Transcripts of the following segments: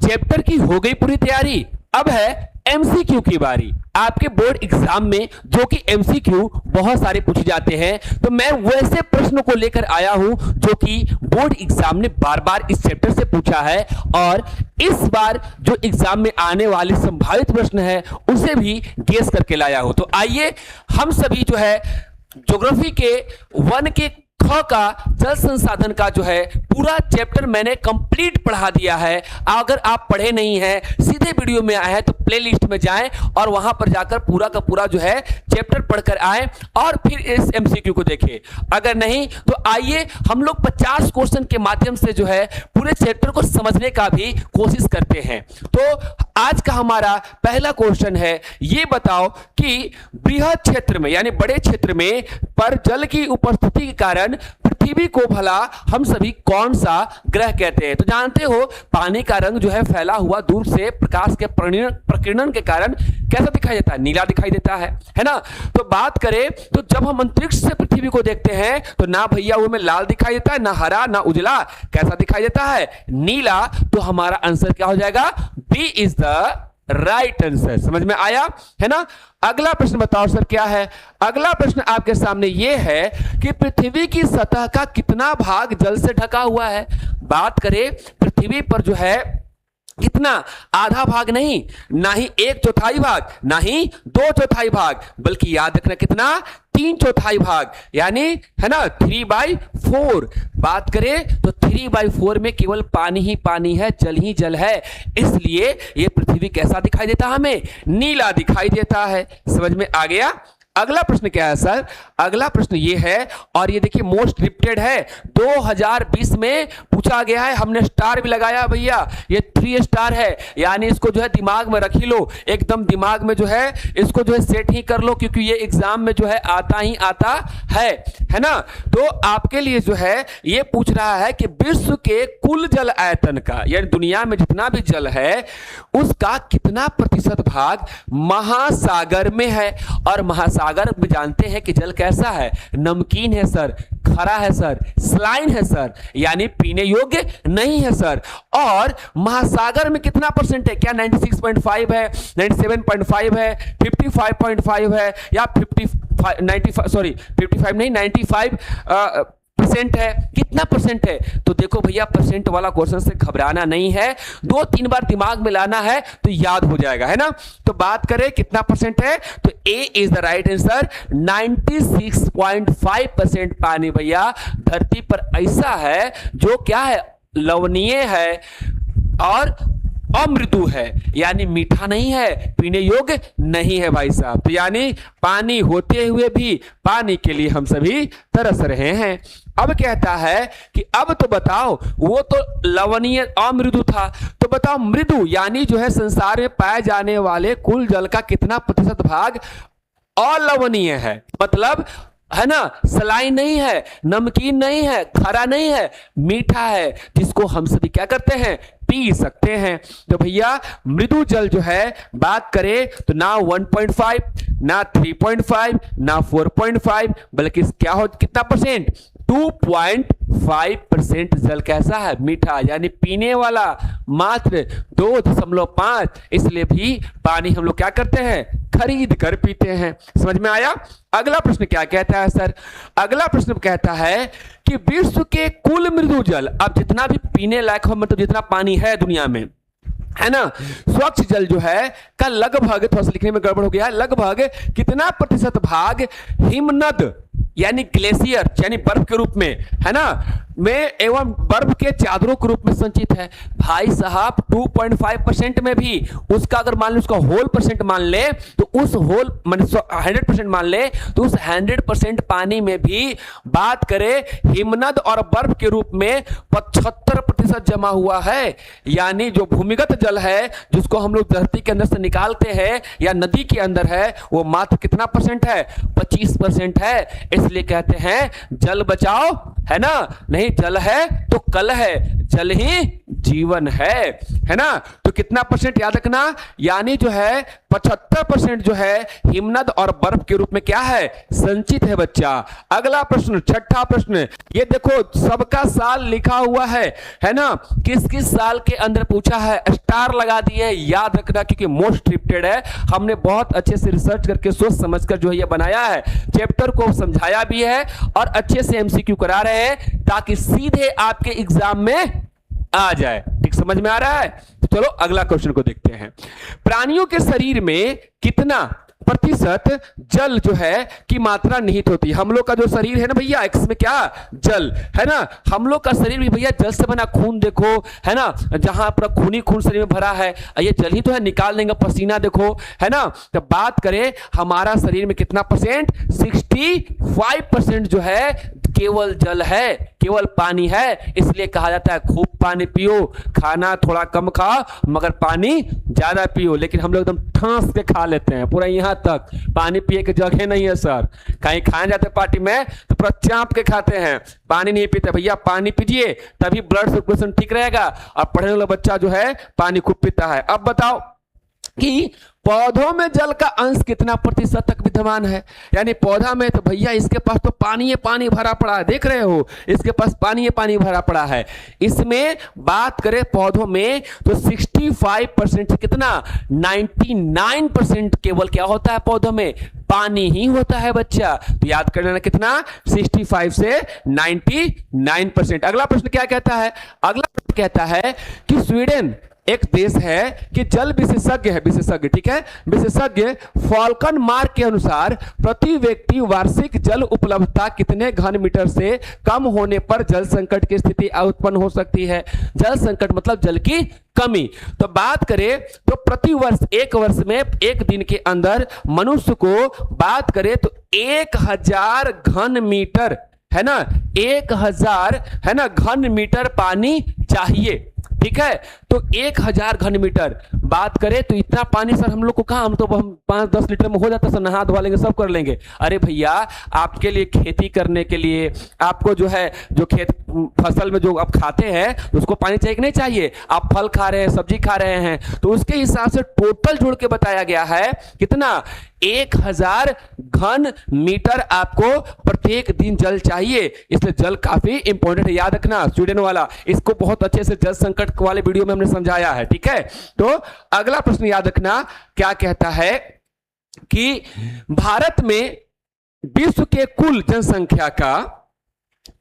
Chapter की हो गई पूरी तैयारी, अब है एमसीक्यू की बारी। आपके बोर्ड एग्जाम में जो कि एमसीक्यू बहुत सारे पूछे जाते हैं, तो मैं वैसे प्रश्न को लेकर आया हूं जो कि बोर्ड एग्जाम ने बार बार इस चैप्टर से पूछा है, और इस बार जो एग्जाम में आने वाले संभावित प्रश्न है उसे भी गेस करके लाया हूं। तो आइए हम सभी जो है ज्योग्राफी के वन के ख का जल संसाधन का जो है पूरा चैप्टर मैंने कंप्लीट पढ़ा दिया है। अगर आप पढ़े नहीं हैं, सीधे वीडियो में आए हैं, तो प्लेलिस्ट में जाएं और वहां पर जाकर पूरा का पूरा जो है चैप्टर पढ़कर आएं और फिर इस एमसीक्यू को देखें। अगर नहीं तो आइए हम लोग 50 क्वेश्चन के माध्यम से जो है पूरे चैप्टर को समझने का भी कोशिश करते हैं। तो आज का हमारा पहला क्वेश्चन है, ये बताओ कि बृहद क्षेत्र में यानी बड़े क्षेत्र में पर जल की उपस्थिति के कारण पृथ्वी को भला हम सभी कौन सा ग्रह कहते हैं? तो जानते हो पानी का रंग जो है फैला हुआ दूर से प्रकाश के प्रकीर्णन के कारण कैसा दिखाई देता है? नीला दिखाई देता है ना। तो बात करें तो जब हम अंतरिक्ष से पृथ्वी को देखते हैं तो ना भैया वो में लाल दिखाई देता है, ना हरा, ना उजला, कैसा दिखाई देता है? नीला। तो हमारा आंसर क्या हो जाएगा? B is the right answer. समझ में आया है ना। अगला प्रश्न बताओ सर क्या है? अगला प्रश्न आपके सामने यह है कि पृथ्वी की सतह का कितना भाग जल से ढका हुआ है? बात करें पृथ्वी पर जो है कितना, आधा भाग नहीं, ना ही 1/4 भाग, ना ही 2/4 भाग, बल्कि याद रखना कितना, 3/4 भाग, यानी है ना 3/4। बात करें तो 3/4 में केवल पानी ही पानी है, जल ही जल है, इसलिए ये पृथ्वी कैसा दिखाई देता है? हमें नीला दिखाई देता है। समझ में आ गया। अगला प्रश्न क्या है सर? अगला प्रश्न ये है, और ये देखिए मोस्ट रिपीटेड है, 2020 में पूछा गया है, हमने स्टार भी लगाया भैया, ये 3 स्टार है, यानी इसको जो है दिमाग में रख ही लो, एकदम दिमाग में जो है इसको जो है सेट ही कर लो, क्योंकि ये एग्जाम में जो है आता ही आता है ना। तो आपके लिए जो है ये पूछ रहा है कि विश्व के कुल जल आयतन का, यानी दुनिया में जितना भी जल है उसका कितना प्रतिशत भाग महासागर में है? और महासागर में जानते हैं कि जल कैसा है? नमकीन है सर, खरा है सर, स्लाइन है सर, यानी पीने योग्य नहीं है सर। और महासागर में कितना परसेंट है? क्या 96.5 है, 97.5 है, 55.5 है, या 55 नहीं 95% है? कितना परसेंट है? तो देखो भैया परसेंट वाला क्वेश्चन से घबराना नहीं है, 2-3 बार दिमाग में लाना है तो याद हो जाएगा, है ना। तो बात करें कितना परसेंट है, तो ए इज द राइट आंसर। 96.5% पानी भैया धरती पर ऐसा है जो क्या है, लवणीय है और अमृदु है, यानी मीठा नहीं है, पीने योग्य नहीं है भाई साहब। तो यानी पानी होते हुए भी पानी के लिए हम सभी तरस रहे हैं। अब कहता है कि अब तो बताओ, वो तो लवणीय अमृदु था, तो बताओ मृदु यानी जो है संसार में पाए जाने वाले कुल जल का कितना प्रतिशत भाग अलवणीय है? मतलब है ना, सलाइन नहीं है, नमकीन नहीं है, खरा नहीं है, मीठा है, जिसको हम सभी क्या करते हैं, पी सकते हैं। तो भैया मृदु जल जो है बात करें तो ना 1.5, ना 3.5, ना 4.5, बल्कि क्या हो, कितना परसेंट, 2.5% जल कैसा है, मीठा, यानी पीने वाला मात्र 2.5। इसलिए भी पानी हम लोग क्या करते हैं, खरीद कर पीते हैं। समझ में आया। अगला प्रश्न क्या कहता है सर? अगला प्रश्न कहता है कि विश्व के कुल मृदु जल, अब जितना भी पीने लायक हो, मतलब जितना पानी है दुनिया में, है ना, स्वच्छ जल जो है का लगभग, थोड़ा सा लिखने में गड़बड़ हो गया है, लगभग कितना प्रतिशत भाग हिमनद यानी ग्लेशियर यानी बर्फ के रूप में, है ना, में एवं बर्फ के चादरों के रूप में संचित है? भाई साहब 2.5% में भी उसका अगर मान लो उसका होल परसेंट मान ले, तो उस होल 100% मान ले, तो उस 100% पानी में भी बात करें हिमनद और बर्फ के रूप में 75% जमा हुआ है। यानी जो भूमिगत जल है जिसको हम लोग धरती के अंदर से निकालते हैं या नदी के अंदर है, वो मात्र कितना परसेंट है, 25% है। इसलिए कहते हैं जल बचाओ, है ना, नहीं जल है तो कल है, जल ही जीवन है ना। तो कितना परसेंट याद रखना, यानी जो है 75% जो है हिमनद और बर्फ के रूप में क्या है, संचित है बच्चा। अगला प्रश्न, छठा प्रश्न, ये देखो सबका साल लिखा हुआ है ना, किस किस साल के अंदर पूछा है, स्टार लगा दिए, याद रखना क्योंकि मोस्ट रिपीटेड है। हमने बहुत अच्छे से रिसर्च करके सोच समझकर जो है ये बनाया है, चैप्टर को समझाया भी है और अच्छे से एमसीक्यू करा रहे हैं ताकि सीधे आपके एग्जाम में आ जाए। ठीक समझ में आ रहा है? तो चलो अगला क्वेश्चन को देखते हैं। प्राणियों के शरीर में कितना प्रतिशत जल जो है की मात्रा निहित होती है? हम लोग का जो शरीर है ना भैया, इसमें क्या जल है ना, हम लोग का शरीर भी भैया जल से बना। खून देखो है ना, जहां पूरा खून ही खून शरीर में भरा है, ये जल ही तो है, निकाल देंगे पसीना देखो है ना। तो बात करें हमारा शरीर में कितना परसेंट, 65% जो है केवल जल है, केवल पानी है। इसलिए कहा जाता है खूब पानी पियो, खाना थोड़ा कम खाओ मगर पानी ज्यादा पियो। लेकिन हम लोग एकदम ठांस के खा लेते हैं पूरा, यहां तक पानी पिए की जगह नहीं है सर। कहीं खाने जाते पार्टी में तो पूरा चाप के खाते हैं, पानी नहीं पीते। भैया पानी पीजिए तभी ब्लड सर्कुलेशन ठीक रहेगा। और पढ़ने वाला बच्चा जो है पानी खूब पीता है। अब बताओ कि पौधों में जल का अंश कितना प्रतिशत तक विद्यमान है? यानी पौधा में तो भैया इसके पास तो पानी ही पानी भरा पड़ा है, देख रहे हो, इसके पास पानी ही पानी भरा पड़ा है। इसमें बात करें पौधों में तो 65% से कितना, 99% केवल क्या होता है पौधों में, पानी ही होता है बच्चा। तो याद कर लेना कितना, 65 से 99%। अगला प्रश्न क्या कहता है? अगला प्रश्न कहता है कि स्वीडन एक देश है कि जल विशेषज्ञ है, विशेषज्ञ ठीक है, विशेषज्ञ फॉल्कन मार्क के अनुसार प्रति व्यक्ति वार्षिक जल उपलब्धता कितने घन मीटर से कम होने पर जल संकट की स्थिति उत्पन्न हो सकती है? जल संकट मतलब जल की कमी। तो बात करें तो प्रति वर्ष, एक वर्ष में एक दिन के अंदर मनुष्य को बात करें तो 1000 घन मीटर है ना, 1000 है ना घन मीटर पानी चाहिए। ठीक है, तो 1000 घन मीटर बात करें तो इतना पानी सर हम लोग को कहां, हम तो 5-10 लीटर में हो जाता सर, नहा धोवा लेंगे सब कर लेंगे। अरे भैया आपके लिए, खेती करने के लिए आपको जो है, जो खेत फसल में जो आप खाते हैं उसको पानी चाहिए कि नहीं चाहिए? आप फल खा रहे हैं, सब्जी खा रहे हैं, तो उसके हिसाब से टोटल जोड़ के बताया गया है कितना, 1000 घन मीटर आपको प्रत्येक दिन जल चाहिए। इसलिए जल काफी इंपॉर्टेंट है, याद रखना। स्वीडन वाला इसको बहुत अच्छे से जल संकट वाले वीडियो में हमने समझाया है। ठीक है, तो अगला प्रश्न याद रखना क्या कहता है कि भारत में विश्व के कुल जनसंख्या का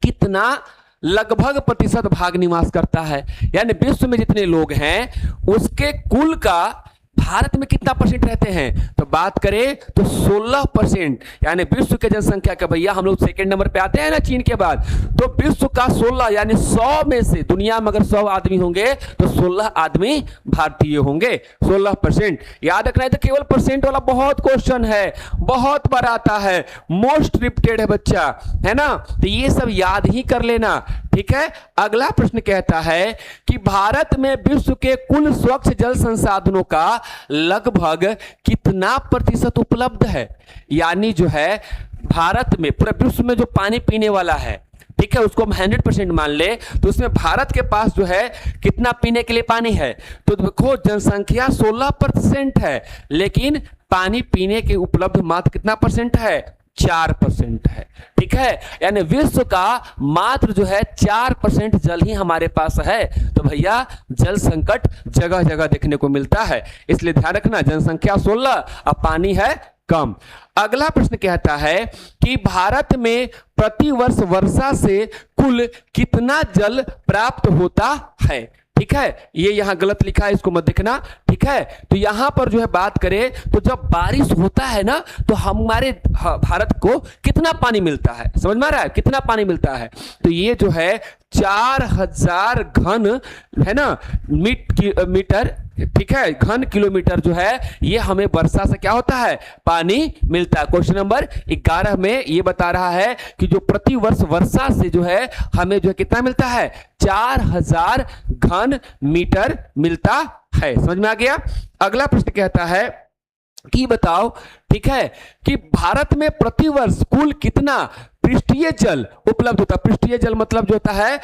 कितना लगभग प्रतिशत भाग निवास करता है? यानी विश्व में जितने लोग हैं उसके कुल का भारत में कितना परसेंट रहते हैं? तो बात करें तो 16%, यानी विश्व के जनसंख्या का भैया हम लोग सेकंड नंबर पे आते हैं ना चीन के बाद। तो विश्व का 16 यानी 100 में से, दुनिया में अगर 100 आदमी होंगे तो 16 आदमी भारतीय होंगे, 16%। याद रखना है, तो केवल परसेंट वाला बहुत क्वेश्चन है, बहुत बार आता है, मोस्ट रिपीटेड है बच्चा, है ना। तो ये सब याद ही कर लेना। ठीक है, अगला प्रश्न कहता है कि भारत में विश्व के कुल स्वच्छ जल संसाधनों का लगभग कितना प्रतिशत उपलब्ध है? यानी जो है भारत में, पूरे विश्व में जो पानी पीने वाला है, ठीक है, उसको हम 100% मान ले तो उसमें भारत के पास जो है कितना पीने के लिए पानी है? तो देखो जनसंख्या 16% है, लेकिन पानी पीने के उपलब्ध मात्र कितना परसेंट है? 4% है। ठीक है, यानी विश्व का मात्र जो है 4% जल ही हमारे पास है। तो भैया जल संकट जगह जगह देखने को मिलता है, इसलिए ध्यान रखना, जनसंख्या 16 और पानी है कम। अगला प्रश्न कहता है कि भारत में प्रति वर्ष वर्षा से कुल कितना जल प्राप्त होता है? ठीक है, ये यहां गलत लिखा है, इसको मत देखना। ठीक है, तो यहां पर जो है बात करें तो जब बारिश होता है ना तो हमारे भारत को कितना पानी मिलता है? समझ में आ रहा है कितना पानी मिलता है? तो ये जो है 4000 घन है ना मीटर, ठीक है, घन किलोमीटर जो है ये हमें वर्षा से क्या होता है? पानी मिलता है। क्वेश्चन नंबर 11 में ये बता रहा है कि जो प्रति वर्ष वर्षा से जो है हमें जो है कितना मिलता है? 4000 घन मीटर मिलता है। समझ में आ गया? अगला प्रश्न कहता है कि बताओ, ठीक है, कि भारत में प्रति वर्ष कुल कितना पृष्ठीय जल उपलब्ध होता है। पृष्ठीय जल मतलब जो होता है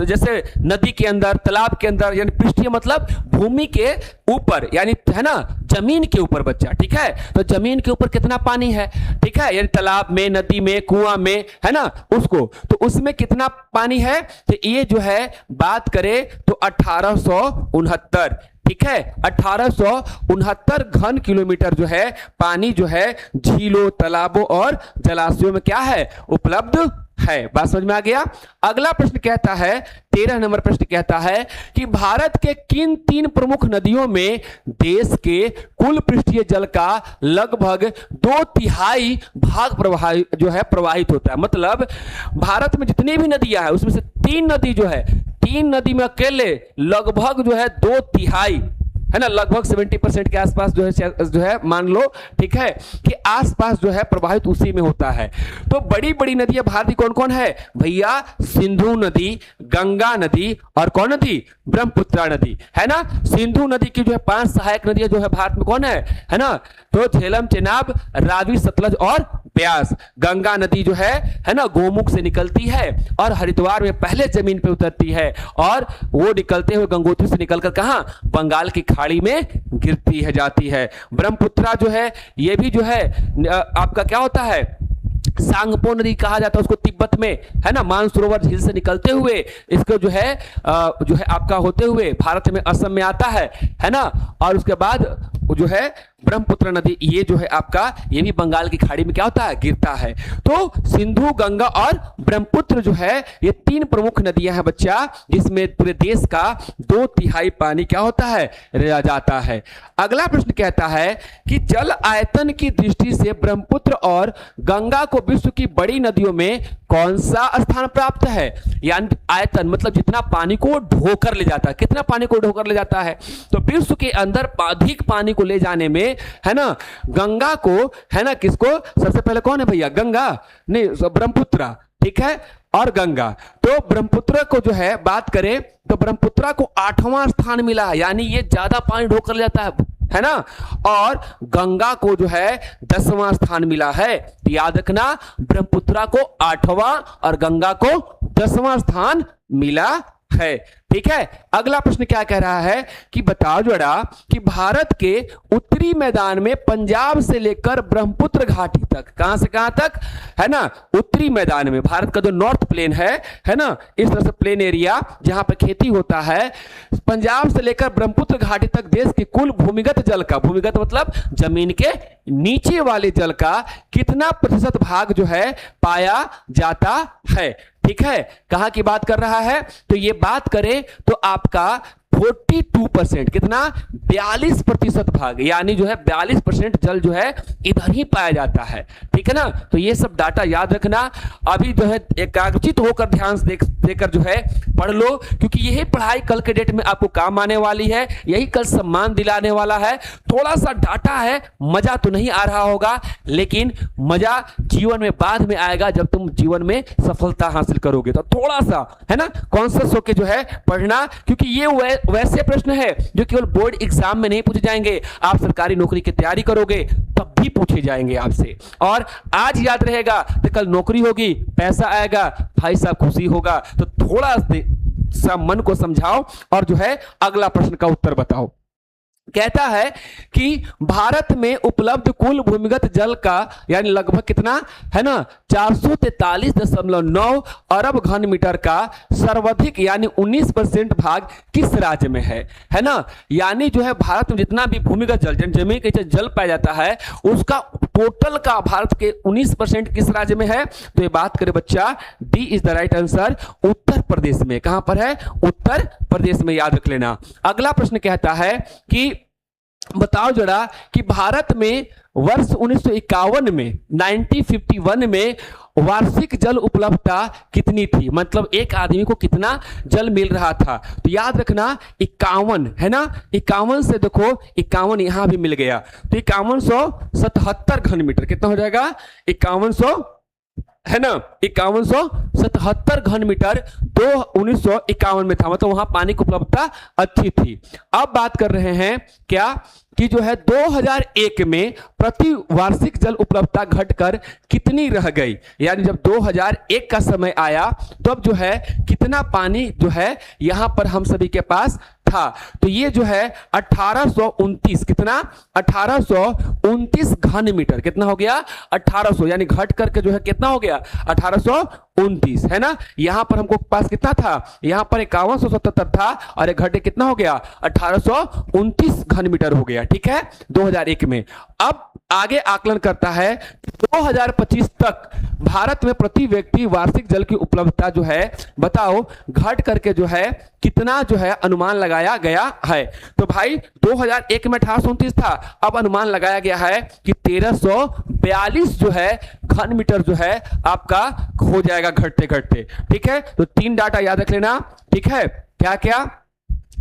जैसे नदी के अंदर, तालाब के अंदर, यानी पृष्ठीय मतलब भूमि के ऊपर, यानी है ना जमीन के ऊपर बच्चा, ठीक है। तो जमीन के ऊपर कितना पानी है, ठीक है, यानी तालाब में, नदी में, कुआं में, है ना, उसको, तो उसमें कितना पानी है, तो ये जो है बात करें तो 1869, ठीक है, 1869 घन किलोमीटर जो है पानी जो है झीलों, तालाबों और जलाशयों में क्या है, उपलब्ध है। बात समझ में आ गया। अगला प्रश्न कहता है, 13 नंबर प्रश्न कहता है कि भारत के किन 3 प्रमुख नदियों में देश के कुल पृष्ठीय जल का लगभग 2/3 भाग प्रवाहित होता है। मतलब भारत में जितनी भी नदियां हैं उसमें से 3 नदी जो है, 3 नदी में अकेले लगभग जो है 2/3, है ना, लगभग 70% के आसपास जो है मान लो, ठीक है, कि आसपास जो है प्रवाहित उसी में होता है। तो बड़ी बड़ी नदियां भारत की कौन कौन है भैया, सिंधु नदी, गंगा नदी और कौन नदी, ब्रह्मपुत्र नदी, है ना। सिंधु नदी की जो है 5 सहायक नदियां जो है भारत में कौन है ना, तो झेलम, चेनाब, रावी, सतलज और ब्यास। गंगा नदी जो है ना, गोमुख से निकलती है और हरिद्वार में पहले जमीन पे उतरती है और वो निकलते हुए गंगोत्री से निकलकर कहां, बंगाल की खाड़ी में गिरती है, जाती है। ब्रह्मपुत्र जो है ये भी जो है आपका क्या होता है, सांगपो नदी कहा जाता है उसको, तिब्बत में, है ना, मानसरोवर झील से निकलते हुए इसको जो है आपका होते हुए भारत में, असम में आता है ना, और उसके बाद जो है ब्रह्मपुत्र नदी ये जो है आपका, ये भी बंगाल की खाड़ी में क्या होता है, गिरता है। तो सिंधु, गंगा और ब्रह्मपुत्र जो है ये 3 प्रमुख नदियां हैं बच्चा, जिसमें पूरे देश का 2/3 पानी क्या होता है, रह जाता है। अगला प्रश्न कहता है कि जल आयतन की दृष्टि से ब्रह्मपुत्र और गंगा को विश्व की बड़ी नदियों में कौन सा स्थान प्राप्त है। यानी आयतन मतलब जितना पानी को ढोकर ले जाता है, कितना पानी को ढोकर ले जाता है, तो विश्व के अंदर अधिक पानी को ले जाने में, है ना, गंगा को, है ना, किसको सबसे पहले कौन है भैया, गंगा नहीं, ब्रह्मपुत्र, ठीक है, और गंगा। तो ब्रह्मपुत्र को जो है बात करें तो ब्रह्मपुत्र को 8वां स्थान मिला है, यानी ये ज्यादा पानी ढोकर ले जाता है ना, और गंगा को जो है 10वां स्थान मिला है। तो याद रखना, ब्रह्मपुत्र को 8वां और गंगा को 10वां स्थान मिला है, ठीक है। अगला प्रश्न क्या कह रहा है कि बताओ जरा कि भारत के उत्तरी मैदान में पंजाब से लेकर ब्रह्मपुत्र घाटी तक, कहां से कहां तक, है ना, उत्तरी मैदान में भारत का जो नॉर्थ प्लेन है ना, इस तरह से प्लेन एरिया जहां पर खेती होता है, पंजाब से लेकर ब्रह्मपुत्र घाटी तक देश के कुल भूमिगत जल का, भूमिगत मतलब जमीन के नीचे वाले जल का कितना प्रतिशत भाग जो है पाया जाता है, ठीक है। कहां की बात कर रहा है, तो ये बात करें तो आपका 42%, कितना, 42% भाग, यानी जो है 42% जल जो है इधर ही पाया जाता है, ठीक है ना। तो ये सब डाटा याद रखना, अभी जो है एकाग्रचित होकर ध्यान से देकर जो है पढ़ लो, क्योंकि यही पढ़ाई कल के डेट में आपको काम आने वाली है, यही कल सम्मान दिलाने वाला है। थोड़ा सा डाटा है, मजा तो नहीं आ रहा होगा, लेकिन मजा जीवन में बाद में आएगा जब तुम जीवन में सफलता हासिल करोगे। तो थोड़ा सा, है ना, कॉन्शियस होकर जो है पढ़ना, क्योंकि ये वैसे प्रश्न है जो केवल बोर्ड एग्जाम में नहीं पूछे जाएंगे, आप सरकारी नौकरी की तैयारी करोगे तब भी पूछे जाएंगे आपसे। और आज याद रहेगा तो कल नौकरी होगी, पैसा आएगा, भाई साहब खुशी होगा। तो थोड़ा सा मन को समझाओ और जो है अगला प्रश्न का उत्तर बताओ। कहता है कि भारत में उपलब्ध कुल भूमिगत जल का यानी लगभग कितना है ना, 443.9 अरब घन मीटर का सर्वाधिक यानी 19% भाग किस राज्य में है ना। यानी जो है भारत में जितना भी भूमिगत जल, जमीन के जल पाया जाता है, उसका टोटल का भारत के 19% किस राज्य में है। तो ये बात करें बच्चा, D is the right answer, Uttar Pradesh में। कहां पर है, उत्तर प्रदेश में, याद रख लेना। अगला प्रश्न कहता है कि बताओ जरा कि भारत में वर्ष 1951 में 1951 में वार्षिक जल उपलब्धता कितनी थी, मतलब एक आदमी को कितना जल मिल रहा था। तो याद रखना 51 है ना, 51 से देखो 51 यहां भी मिल गया, तो 5177 घन मीटर कितना हो जाएगा, 5100 है ना 5177 घन मीटर 1951 में था, मतलब वहां पानी की उपलब्धता अच्छी थी। अब बात कर रहे हैं क्या कि जो है 2001 में प्रति वार्षिक जल उपलब्धता घटकर कितनी रह गई, यानी जब 2001 का समय आया तब जो है कितना पानी जो है यहां पर हम सभी के पास था। तो ये जो है 1829, कितना 1829 घन मीटर, कितना हो गया 1800, यानी घट करके जो है कितना हो गया 1829, है ना। यहां पर हमको पास कितना था, यहां पर 5177 था और एक घटे कितना हो गया 1829 घन मीटर हो गया, ठीक है 2001 में। अब आगे आकलन करता है 2025 तक भारत में प्रति व्यक्ति वार्षिक जल की उपलब्धता जो है बताओ घट करके जो है कितना जो है अनुमान लगाया गया है। तो भाई 2001 में 1829 था, अब अनुमान लगाया गया है कि 1342 जो है घन मीटर जो है आपका हो जाएगा घटते घटते, ठीक है। तो 3 डाटा याद रख लेना, ठीक है। क्या क्या,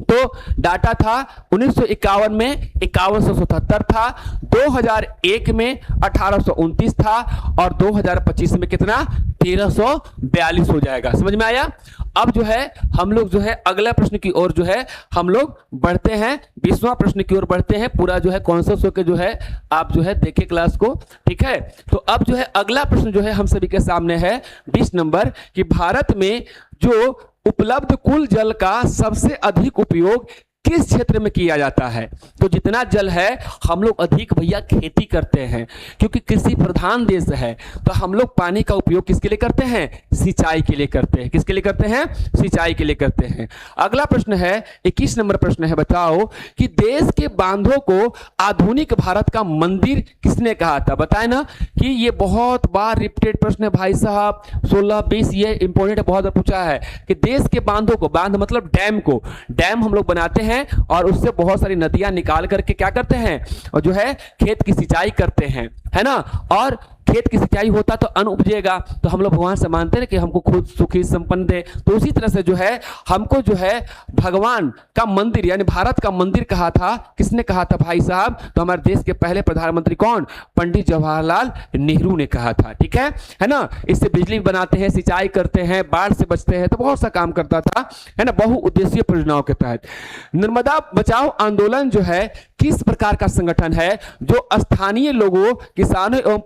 तो डाटा था 1951 में 5177 था, 2001 में 1829 था और 2025 में कितना 1342 हो जाएगा। समझ में आया। अब जो है हम लोग जो है अगला प्रश्न की ओर जो है हम लोग बढ़ते हैं, 20वां प्रश्न की ओर बढ़ते हैं। पूरा जो है कॉन्सेप्ट होकर जो है आप जो है देखें क्लास को, ठीक है। तो अब जो है अगला प्रश्न जो है हम सभी के सामने है 20 नंबर कि भारत में जो उपलब्ध कुल जल का सबसे अधिक उपयोग किस क्षेत्र में किया जाता है। तो जितना जल है हम लोग अधिक भैया खेती करते हैं, क्योंकि कृषि प्रधान देश है, तो हम लोग पानी का उपयोग किसके लिए करते हैं, सिंचाई के लिए करते हैं। किसके लिए करते हैं, सिंचाई के लिए करते हैं। अगला प्रश्न है 21 नंबर प्रश्न है, बताओ कि देश के बांधों को आधुनिक भारत का मंदिर किसने कहा था। बताए ना कि ये बहुत बार रिपीटेड प्रश्न है भाई साहब, 16-20 ये इंपॉर्टेंट है, बहुत बार पूछा है कि देश के बांधों को, बांध मतलब डैम को, डैम हम लोग बनाते हैं और उससे बहुत सारी नदियां निकाल करके क्या करते हैं और जो है खेत की सिंचाई करते हैं, है ना। और खेत की सिंचाई होता तो अन्न उपजेगा, तो हम लोग भगवान से मानते हैं कि हमको खुद सुखी संपन्न दे। तो उसी तरह से जो है हमको जो है भगवान का मंदिर यानी भारत का मंदिर कहा था, किसने कहा था भाई साहब, तो हमारे देश के पहले प्रधानमंत्री कौन, पंडित जवाहरलाल नेहरू ने कहा था, ठीक है ना। इससे बिजली बनाते हैं, सिंचाई करते हैं, बाढ़ से बचते हैं, तो बहुत सा काम करता था, है ना, बहुउद्देशीय परियोजनाओं के तहत। नर्मदा बचाओ आंदोलन जो है किस प्रकार का संगठन है, जो स्थानीय लोगों, किसानों एवं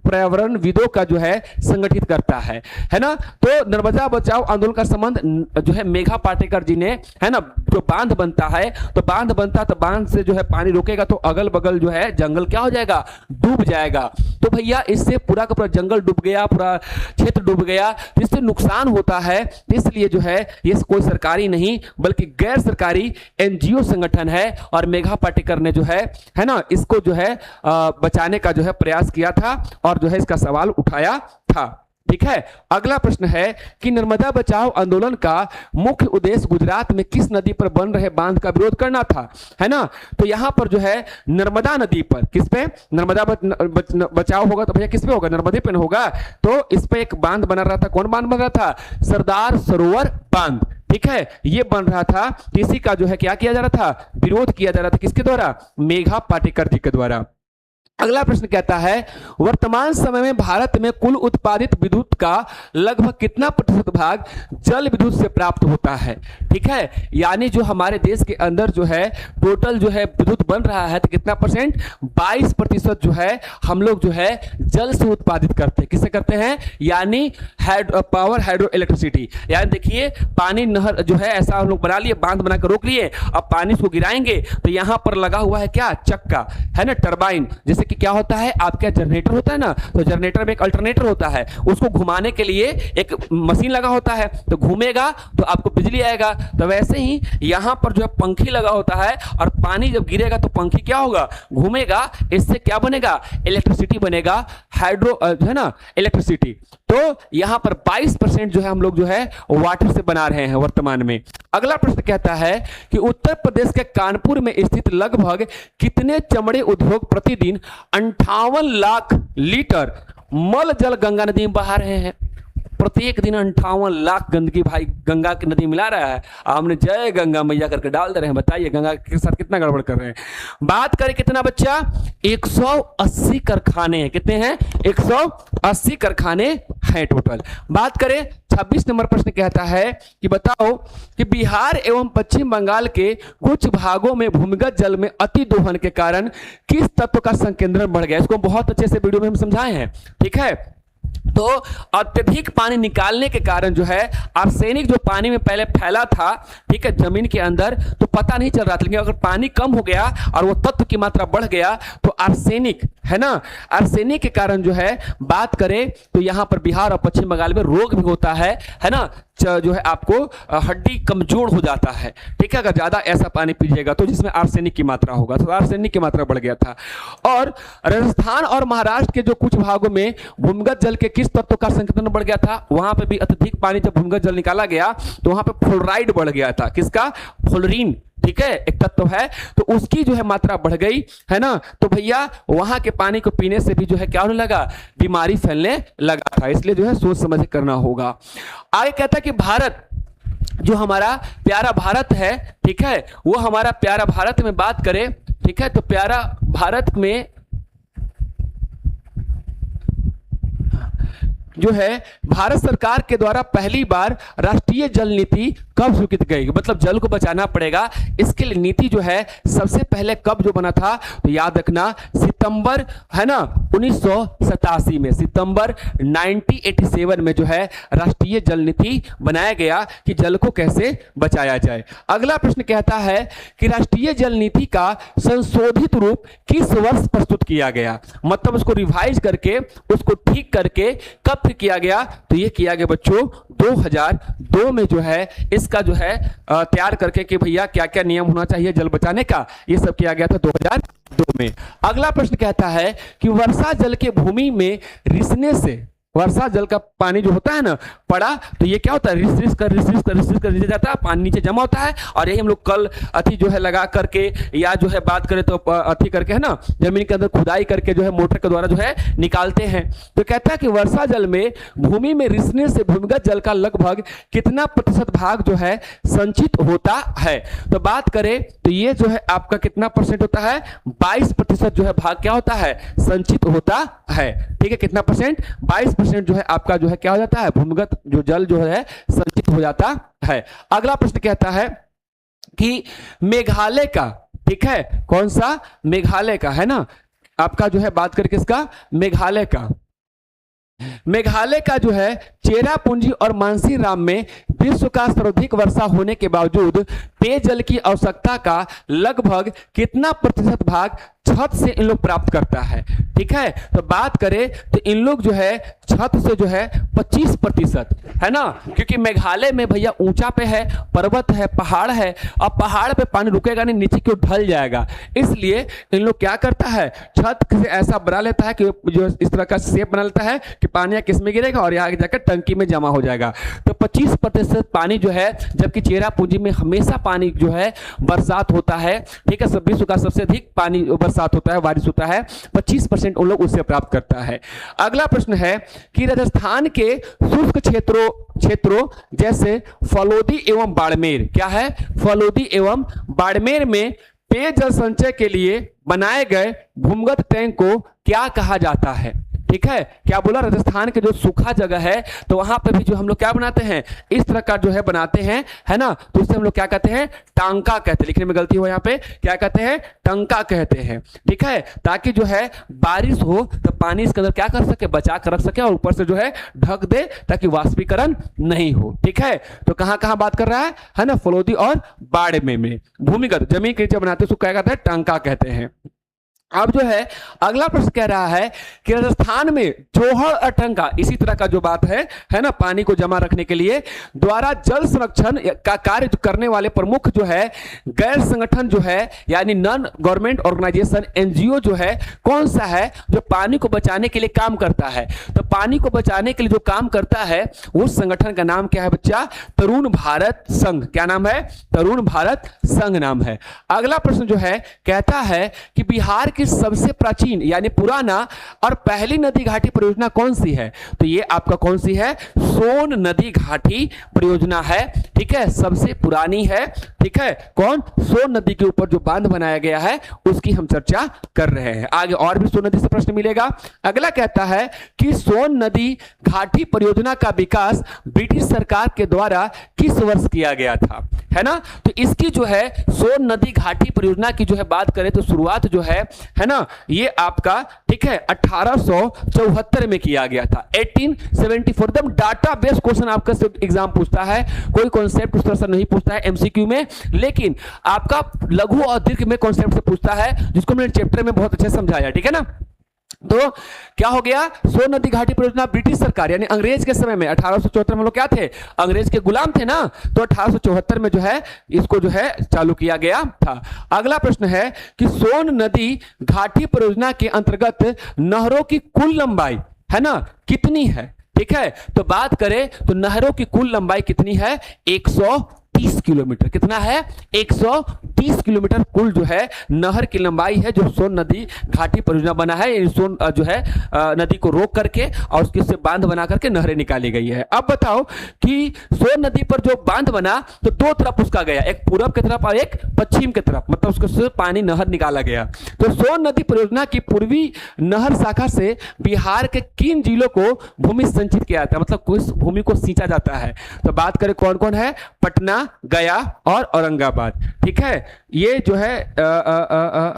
पर्यावरणविदों का जो है संगठित करता है ना। तो नर्मदा बचाओ आंदोलन का संबंध जो है मेघा पाटेकर जी ने, है ना। जो बांध बनता है तो बांध बनता तो बांध से जो है पानी रोकेगा तो अगल बगल जो है जंगल क्या हो जाएगा, डूब जाएगा। तो भैया इससे पूरा का पूरा जंगल डूब गया, पूरा क्षेत्र डूब गया, जिससे नुकसान होता है। इसलिए जो है ये कोई सरकारी नहीं बल्कि गैर सरकारी एनजीओ संगठन है और मेघा पाटेकर ने जो है ना इसको जो है बचाने का जो है प्रयास किया था और जो है इसका सवाल उठाया था, ठीक है। अगला प्रश्न है कि नर्मदा बचाओ आंदोलन का मुख्य उद्देश्य गुजरात में किस नदी पर बन रहे बांध का विरोध करना था, है ना। तो यहां पर जो है नर्मदा नदी पर, किस पे, नर्मदा बचाओ होगा तो भैया किस पे होगा, नर्मदे पे होगा। तो इस पे एक बांध बना रहा था, कौन बांध बन रहा था, सरदार सरोवर बांध, ठीक है, ये बन रहा था। इसी का जो है क्या किया जा रहा था, विरोध किया जा रहा था, किसके द्वारा, मेघा पाटेकर जी के द्वारा। अगला प्रश्न कहता है वर्तमान समय में भारत में कुल उत्पादित विद्युत का लगभग कितना प्रतिशत भाग जल विद्युत से प्राप्त होता है, ठीक है। यानी जो हमारे देश के अंदर जो है टोटल जो है विद्युत बन रहा है तो कितना परसेंट, 22% जो है हम लोग जो है जल से उत्पादित करते हैं। किससे करते हैं, यानी पावर हाइड्रो इलेक्ट्रिसिटी। यानी देखिए पानी नहर जो है ऐसा हम लोग बना लिए, बांध बनाकर रोक लिए, अब पानी उसको गिराएंगे तो यहां पर लगा हुआ है क्या, चक्का, है ना, टरबाइन। जैसे कि क्या होता है, आपका जनरेटर होता है ना, तो जनरेटर में एक अल्टरनेटर होता है, उसको घुमाने के लिए एक मशीन लगा होता है, तो घूमेगा तो आपको बिजली आएगा। तो वैसे ही यहां पर जो है पंखी लगा होता है और पानी जब गिरेगा तो पंखी क्या होगा, घूमेगा, इससे क्या बनेगा, इलेक्ट्रिसिटी बनेगा, हाइड्रो है ना इलेक्ट्रिसिटी। तो यहां पर 22% जो है हम लोग जो है वाटर से बना रहे हैं वर्तमान में। अगला प्रश्न कहता है कि उत्तर प्रदेश के कानपुर में स्थित लगभग कितने चमड़े उद्योग प्रतिदिन 58 लाख लीटर मल जल गंगा नदी में बहा रहे हैं। प्रत्येक दिन 58 लाख गंदगी भाई गंगा की नदी मिला रहा है। हमने जय गंगा मैया करके डाल दे रहे हैं। बताइए गंगा के साथ कितना गड़बड़ कर रहे हैं। बात करें कितना बच्चा, 180 कारखाने हैं। कितने हैं? 180 कारखाने हैं टोटल। बात करें 26 नंबर प्रश्न कहता है कि बताओ कि बिहार एवं पश्चिम बंगाल के कुछ भागों में भूमिगत जल में अति दोहन के कारण किस तत्व का संकेंद्रण बढ़ गया। इसको बहुत अच्छे से वीडियो में हम समझाए हैं, ठीक है। तो अत्यधिक पानी निकालने के कारण जो है आर्सेनिक जो पानी में पहले फैला था, ठीक है, जमीन के अंदर, तो पता नहीं चल रहा था। लेकिन अगर पानी कम हो गया और वो तत्व की मात्रा बढ़ गया तो आर्सेनिक है ना, आर्सेनिक के कारण जो है बात करें तो यहां पर बिहार और पश्चिम बंगाल में रोग भी होता है ना, जो है आपको हड्डी कमजोर हो जाता है, ठीक है, अगर ज्यादा ऐसा पानी पीजिएगा तो जिसमें आर्सेनिक की मात्रा होगा। तो आर्सेनिक की मात्रा बढ़ गया था। और राजस्थान और महाराष्ट्र के जो कुछ भागों में भूमिगत जल के किस तत्व का संकेंद्रण बढ़ गया था, वहां पे भी अत्यधिक पानी जब भूमिगत जल निकाला गया तो वहां पे फ्लोराइड बढ़ गया था। किसका? फ्लोरीन, ठीक है, एक तत्व है, तो उसकी जो है मात्रा बढ़ गई है ना। तो भैया वहां के पानी को पीने से भी जो है क्या होने लगा, बीमारी फैलने लगा था। इसलिए जो है सोच समझ करना होगा। आगे कहता है कि भारत, जो हमारा प्यारा भारत है, ठीक है, वो हमारा प्यारा भारत में बात करें, ठीक है, तो प्यारा भारत में जो है भारत सरकार के द्वारा पहली बार राष्ट्रीय जल नीति कब स्वीकृत गई, मतलब जल को बचाना पड़ेगा, इसके लिए नीति जो है सबसे पहले कब जो बना था, तो याद रखना सितंबर है ना 1987 में, सितंबर 1987 में जो है राष्ट्रीय जल नीति बनाया गया कि जल को कैसे बचाया जाए। अगला प्रश्न कहता है कि राष्ट्रीय जल नीति का संशोधित रूप किस वर्ष प्रस्तुत किया गया, मतलब उसको रिवाइज करके, उसको ठीक करके कब किया गया, तो ये किया गया बच्चों 2002 में जो है इसका जो है तैयार करके कि भैया क्या क्या नियम होना चाहिए जल बचाने का, ये सब किया गया था 2002 में। अगला प्रश्न कहता है कि वर्षा जल के भूमि में रिसने से, वर्षा जल का पानी जो होता है ना पड़ा, तो ये क्या होता है, रिस कर नीचे जाता है, पानी नीचे जमा होता है, और यही हम लोग कल अथी जो है लगा करके या जो है बात करें तो अथी करके है ना जमीन के अंदर खुदाई करके जो है मोटर के द्वारा जो है निकालते हैं। तो कहता है कि वर्षा जल में भूमि में रिसने से भूमिगत जल का लगभग कितना प्रतिशत भाग जो है संचित होता है। तो बात करें तो ये जो है आपका कितना परसेंट होता है, 22% जो है भाग क्या होता है, संचित होता है, ठीक है, कितना परसेंट, 22% जो है आपका जो है क्या हो जाता है, भूमिगत जो जल जो है संचित हो जाता है। अगला प्रश्न कहता है कि मेघालय का, ठीक है, कौन सा, मेघालय का है ना, आपका जो है बात करके इसका मेघालय का, मेघालय का जो है चेरापूंजी और मानसीराम में विश्व का सर्वाधिक वर्षा होने के बावजूद पेयजल की आवश्यकता का लगभग कितना प्रतिशत भाग छत से इन लोग प्राप्त करता है, ठीक है। तो बात करें तो इन लोग जो है छत से जो है 25% है ना, क्योंकि मेघालय में भैया ऊंचा पे है, पर्वत है, पहाड़ है, और पहाड़ पे पानी रुकेगा नहीं, नीचे की ओर ढल जाएगा, इसलिए इन लोग क्या करता है, छत से ऐसा बना लेता है कि जो इस तरह का शेप बना लेता है कि पानी किस में गिरेगा और यहाँ जाकर टंकी में जमा हो जाएगा। तो 25% पानी जो है, जबकि चेरापूंजी में हमेशा पानी जो है बरसात होता है, ठीक है, विश्व का सबसे अधिक पानी बरसात होता है, बारिश होता है, 25% उन लोग उससे प्राप्त करता है। अगला प्रश्न है कि राजस्थान के शुष्क क्षेत्रों जैसे फलोदी एवं बाड़मेर, क्या है, फलोदी एवं बाड़मेर में पेयजल संचय के लिए बनाए गए भूमिगत टैंक को क्या कहा जाता है, ठीक है। क्या बोला, राजस्थान के जो सूखा जगह है तो वहां पे भी जो हम लोग क्या बनाते हैं, इस तरह का जो है बनाते हैं, है ना, तो उससे हम लोग क्या कहते हैं, टांका कहते हैं, लिखने में गलती हो यहाँ पे, क्या कहते हैं, टंका कहते हैं, ठीक है, ताकि जो है बारिश हो तो पानी इसके अंदर क्या कर सके, बचा कर रख सके, और ऊपर से जो है ढक दे ताकि वाष्पीकरण नहीं हो, ठीक है। तो कहां कहां बात कर रहा है ना, फलोदी और बाड़मेर में भूमिगत जमीन के नीचे बनाते हैं, उसको क्या कहते हैं, टांका कहते हैं। अब जो है अगला प्रश्न कह रहा है कि राजस्थान में जोहड़ और टंका, इसी तरह का जो बात है ना, पानी को जमा रखने के लिए द्वारा जल संरक्षण का कार्य करने वाले प्रमुख जो है गैर संगठन जो है, यानी नॉन गवर्नमेंट ऑर्गेनाइजेशन, एनजीओ जो है, कौन सा है, जो पानी को बचाने के लिए काम करता है। तो पानी को बचाने के लिए जो काम करता है उस संगठन का नाम क्या है बच्चा, तरुण भारत संघ, क्या नाम है, तरुण भारत संघ नाम है। अगला प्रश्न जो है कहता है कि बिहार की सबसे प्राचीन यानी पुराना और पहली नदी घाटी परियोजना कौन सी है? तो ये आपका कौन सी है? सोन नदी घाटी परियोजना है। ठीक है, सबसे पुरानी है। ठीक है, कौन? सोन नदी के ऊपर जो बांध बनाया गया है उसकी हम चर्चा कर रहे हैं। आगे और भी सोन नदी से प्रश्न मिलेगा। अगला कहता है कि सोन नदी घाटी परियोजना का विकास ब्रिटिश सरकार के द्वारा किस वर्ष किया गया था? है ना, तो इसकी जो है सोन नदी घाटी परियोजना की जो है बात करें तो शुरुआत जो है ना, ये आपका ठीक है 1874 में किया गया था। 1874 एकदम डाटा बेस्ड क्वेश्चन आपका एग्जाम पूछता है, कोई कॉन्सेप्ट उस तरह से नहीं पूछता है एमसीक्यू में, लेकिन आपका लघु और दीर्घ में कॉन्सेप्ट से पूछता है, जिसको मैंने चैप्टर में बहुत अच्छे से समझाया। ठीक है ना, तो क्या हो गया? सोन नदी घाटी परियोजना ब्रिटिश सरकार यानी अंग्रेज के समय में 1874 में लोग क्या थे? अंग्रेज के गुलाम थे ना, तो 1874 में जो है इसको जो है चालू किया गया था। अगला प्रश्न है कि सोन नदी घाटी परियोजना के अंतर्गत नहरों की कुल लंबाई है ना कितनी है? ठीक है, तो बात करें तो नहरों की कुल लंबाई कितनी है? 130 किलोमीटर। कितना है? 130 किलोमीटर कुल जो है नहर की लंबाई है जो सोन नदी घाटी परियोजना बना है। सोन जो है नदी को रोक करके और उसके से बांध बना करके नहरें निकाली गई है। अब बताओ कि सोन नदी पर जो बांध बना तो दो तरफ उसका गया, एक पूरब की तरफ और एक पश्चिम की तरफ, मतलब उसको से पानी नहर निकाला गया। तो सोन नदी परियोजना की पूर्वी नहर शाखा से बिहार के किन जिलों को भूमि संचित किया जाता है, मतलब किस भूमि को सींचा जाता है? तो बात करें कौन कौन है? पटना, गया और औरंगाबाद। ठीक है, ये जो है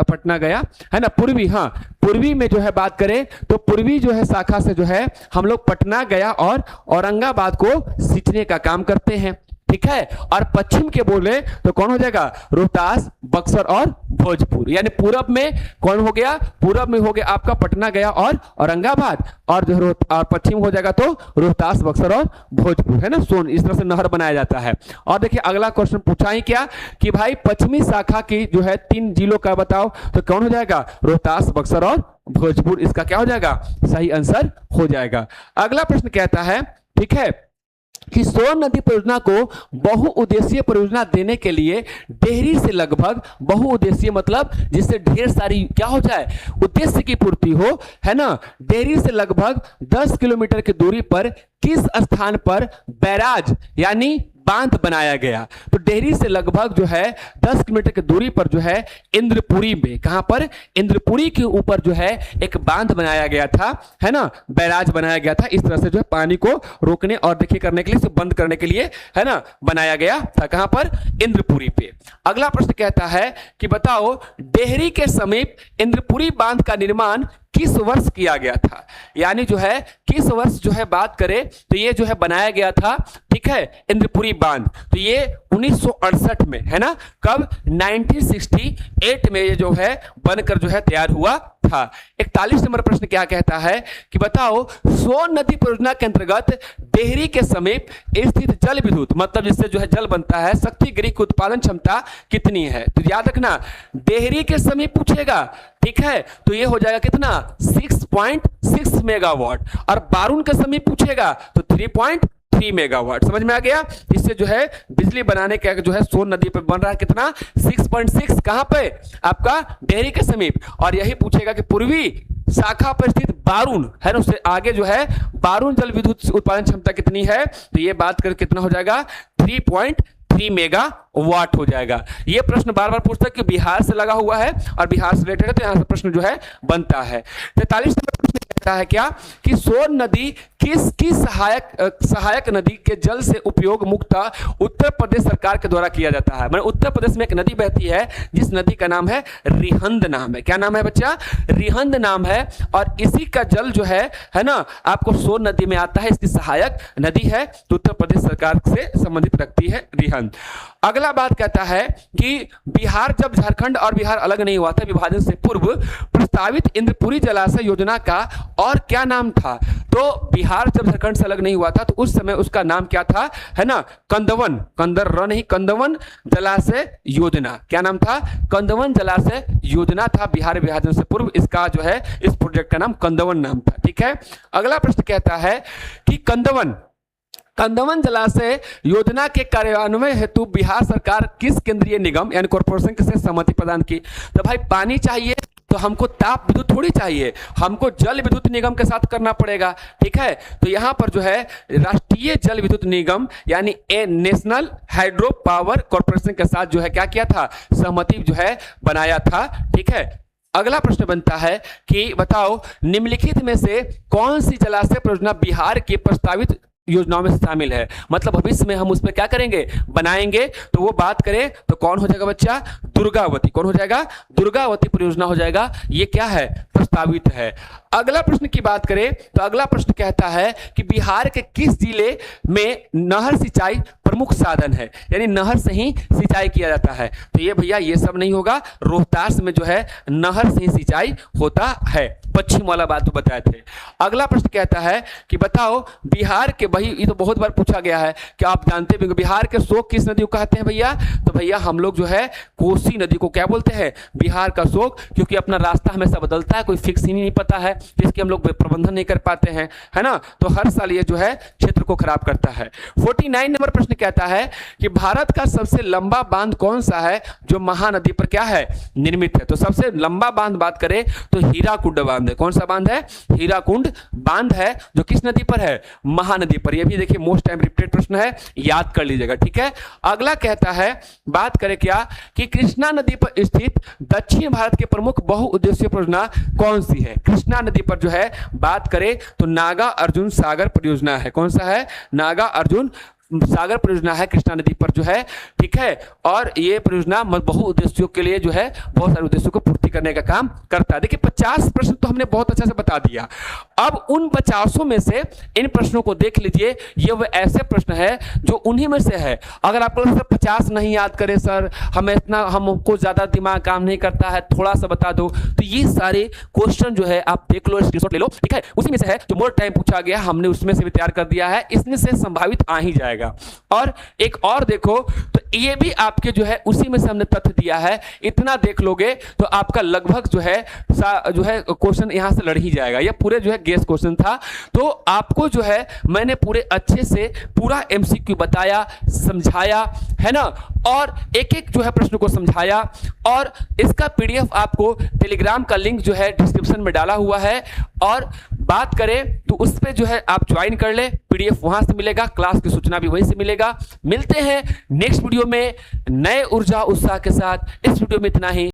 पटना गया है ना पूर्वी। हाँ, पूर्वी में जो है बात करें तो पूर्वी जो है शाखा से जो है हम लोग पटना, गया और औरंगाबाद को सींचने का काम करते हैं। ठीक है, और पश्चिम के बोले तो कौन हो जाएगा? रोहतास, बक्सर और भोजपुर। यानी पूरब में कौन हो गया? पूरब में हो गया आपका पटना, गया और औरंगाबाद, और जो पश्चिम हो जाएगा तो रोहतास, बक्सर और भोजपुर। है ना, सोन इस तरह से नहर बनाया जाता है। और देखिए अगला क्वेश्चन पूछा ही क्या कि भाई पश्चिमी शाखा की जो है 3 जिलों का बताओ, तो कौन हो जाएगा? रोहतास, बक्सर और भोजपुर। इसका क्या हो जाएगा? सही आंसर हो जाएगा। अगला प्रश्न कहता है ठीक है कि सोन नदी परियोजना को बहुउद्देशीय परियोजना देने के लिए डेहरी से लगभग, बहुउद्देशीय मतलब जिससे ढेर सारी क्या हो जाए? उद्देश्य की पूर्ति हो, है ना। डेहरी से लगभग 10 किलोमीटर की दूरी पर किस स्थान पर बैराज यानी बांध बनाया गया? तो डेहरी से लगभग जो है 10 किलोमीटर की दूरी पर जो है इंद्रपुरी में, कहां पर? इंद्रपुरी के ऊपर जो है एक बांध बनाया गया था, है ना, बैराज बनाया गया था। इस तरह से जो है पानी को रोकने और देखिए करने के लिए, बंद करने के लिए, है ना, बनाया गया था। कहां पर? इंद्रपुरी पे। अगला प्रश्न कहता है कि बताओ डेहरी के समीप इंद्रपुरी बांध का निर्माण किस वर्ष किया गया था? यानी जो है किस वर्ष जो है बात करें तो ये जो है बनाया गया था, ठीक है, इंद्रपुरी बांध। तो ये 1968 में, है ना, कब? 1968 में ये जो है बनकर जो है तैयार हुआ था। 41 नंबर प्रश्न क्या कहता है कि बताओ सोन नदी परियोजना के अंतर्गत डेहरी के समीप स्थित जल विद्युत, मतलब जिससे जो है जल बनता है, शक्ति गृह की उत्पादन क्षमता कितनी है? तो याद रखना डेहरी के समीप पूछेगा, ठीक है, तो ये हो जाएगा कितना? 6.6 मेगावाट। और बारून के समीप पूछेगा तो 3.3 मेगावाट। समझ में आ गया? इससे जो है बिजली बनाने का जो है सोन नदी पे बन रहा है कितना? 6.6। कहां पे? आपका डेहरी के समीप। और यही पूछेगा कि पूर्वी शाखा पर स्थित बारून, है ना, उससे आगे जो है बारून जल विद्युत उत्पादन क्षमता कितनी है? तो ये बात कर कितना हो जाएगा? 3.3 मेगावाट हो जाएगा। ये प्रश्न बार बार पूछता है कि बिहार से लगा हुआ है और बिहार से रिलेटेड है, तो यहां से प्रश्न जो है बनता है। 43 नंबर प्रश्न कहता है क्या कि सोन नदी किसकी सहायक नदी के जल से उपयोग मुख्यतः उत्तर प्रदेश सरकार के द्वारा किया जाता है। मतलब उत्तर प्रदेश में एक नदी बहती है जिस नदी का नाम है रिहंद नाम है। क्या नाम है बच्चा? रिहंद नाम है। और इसी का जल जो है ना, आपको सोन नदी में आता है, इसकी सहायक नदी है, तो उत्तर प्रदेश सरकार से संबंधित रखती है रिहंद। अगला बात कहता है कि बिहार जब झारखंड और बिहार अलग नहीं हुआ था विभाजन से पूर्व, प्रस्तावित इंद्रपुरी जलाशय योजना का और क्या नाम था? तो बिहार जब झारखंड से अलग नहीं हुआ था तो उस समय उसका नाम क्या था, है ना? कंदवन, कंदवन जलाशय योजना। क्या नाम था? कंदवन जलाशय योजना था बिहार विभाजन से पूर्व। इसका जो है इस प्रोजेक्ट का नाम कंदवन नाम था। ठीक है, अगला प्रश्न कहता है कि कंदवन जलाशय योजना के कार्यान्वयन हेतु बिहार सरकार किस केंद्रीय निगम यानी कॉर्पोरेशन से सहमति प्रदान की? तो भाई पानी चाहिए तो हमको ताप विद्युत थोड़ी चाहिए, हमको जल विद्युत निगम के साथ करना पड़ेगा। ठीक है, तो यहां पर जो है राष्ट्रीय जल विद्युत निगम यानी नेशनल हाइड्रो पावर कॉर्पोरेशन के साथ जो है क्या किया था, सहमति जो है बनाया था। ठीक है, अगला प्रश्न बनता है कि बताओ निम्नलिखित में से कौन सी जलाशय परियोजना बिहार की प्रस्तावित योजनाओं में शामिल है। मतलब भविष्य में हम उस पर क्या करेंगे, बनाएंगे। तो वो बात करें तो कौन हो जाएगा बच्चा, दुर्गावती। कौन हो जाएगा, दुर्गावती परियोजना हो जाएगा। ये क्या है, प्रस्तावित है। अगला प्रश्न की बात करें तो अगला प्रश्न कहता है कि बिहार के किस जिले में नहर सिंचाई प्रमुख साधन है, यानी नहर से ही सिंचाई किया जाता है। तो ये भैया ये सब नहीं होगा, रोहतास में जो है नहर से ही सिंचाई होता है। पश्चिम वाला बात तो बताए थे। अगला प्रश्न कहता है कि बताओ बिहार के, भाई ये तो बहुत बार पूछा गया है कि आप जानते भी बिहार के शोक किस नदी को कहते हैं भैया। तो भैया हम लोग जो है कोसी नदी को क्या बोलते हैं, बिहार का शोक, क्योंकि अपना रास्ता हमेशा बदलता है, कोई फिक्स ही नहीं पता है, जिसके हम लोग प्रबंधन नहीं कर पाते हैं, है ना। तो हर साल ये जो है क्षेत्र को खराब करता है। 49 नंबर प्रश्न कहता है कि भारत का सबसे लंबा बांध कौन सा है जो महानदी पर क्या है, निर्मित है। तो सबसे लंबा बांध बात करें तो हीराकुंड बांध है। कौन सा बांध है, हीराकुंड बांध है, जो किस नदी पर है, महानदी पर। ये भी देखिए मोस्ट टाइम रिपीटेड प्रश्न है, याद कर लीजिएगा। ठीक है, अगला कहता है, बात करें क्या कि कृष्णा नदी पर स्थित दक्षिण भारत के प्रमुख बहुउद्देशीय परियोजना कौन सी है। कृष्णा नदी पर जो है बात करें तो नागा अर्जुन सागर परियोजना है। कौन सा है, नागा अर्जुन सागर परियोजना है कृष्णा नदी पर जो है। ठीक है, और ये परियोजना बहुउद्देश्यों के लिए जो है बहुत सारे उद्देश्यों को पूर्ति करने का काम करता है। देखिए 50 प्रश्न तो हमने बहुत अच्छा से बता दिया। अब उन 50 में से इन प्रश्नों को देख लीजिए, ये वो ऐसे प्रश्न है जो उन्हीं में से है। अगर आपको सर 50 नहीं याद करे सर, हमें इतना, हमको ज्यादा दिमाग काम नहीं करता है, थोड़ा सा बता दो, तो ये सारे क्वेश्चन जो है आप देख लो, स्क्रीनशॉट ले लो। ठीक है, उसी में से है जो मोर टाइम पूछा गया, हमने उसमें से भी तैयार कर दिया है, इसमें से संभावित आ ही जाएगा। और एक और देखो तो ये भी आपके जो है उसी में से हमने तथ्य दिया है, इतना देख लोगे तो आपका लगभग जो है क्वेश्चन यहां से लड़ ही जाएगा। ये पूरे जो है गेस क्वेश्चन था। तो आपको जो है मैंने पूरे अच्छे से पूरा एमसीक्यू बताया, समझाया, है ना, और एक एक जो है प्रश्न को समझाया। और इसका पीडीएफ आपको टेलीग्राम का लिंक जो है डिस्क्रिप्शन में डाला हुआ है, और बात करें तो उस पर जो है आप ज्वाइन कर ले, पीडीएफ वहां से मिलेगा, क्लास की सूचना भी वहीं से मिलेगा। मिलते हैं नेक्स्ट वीडियो में नए ऊर्जा उत्साह के साथ। इस वीडियो में इतना ही।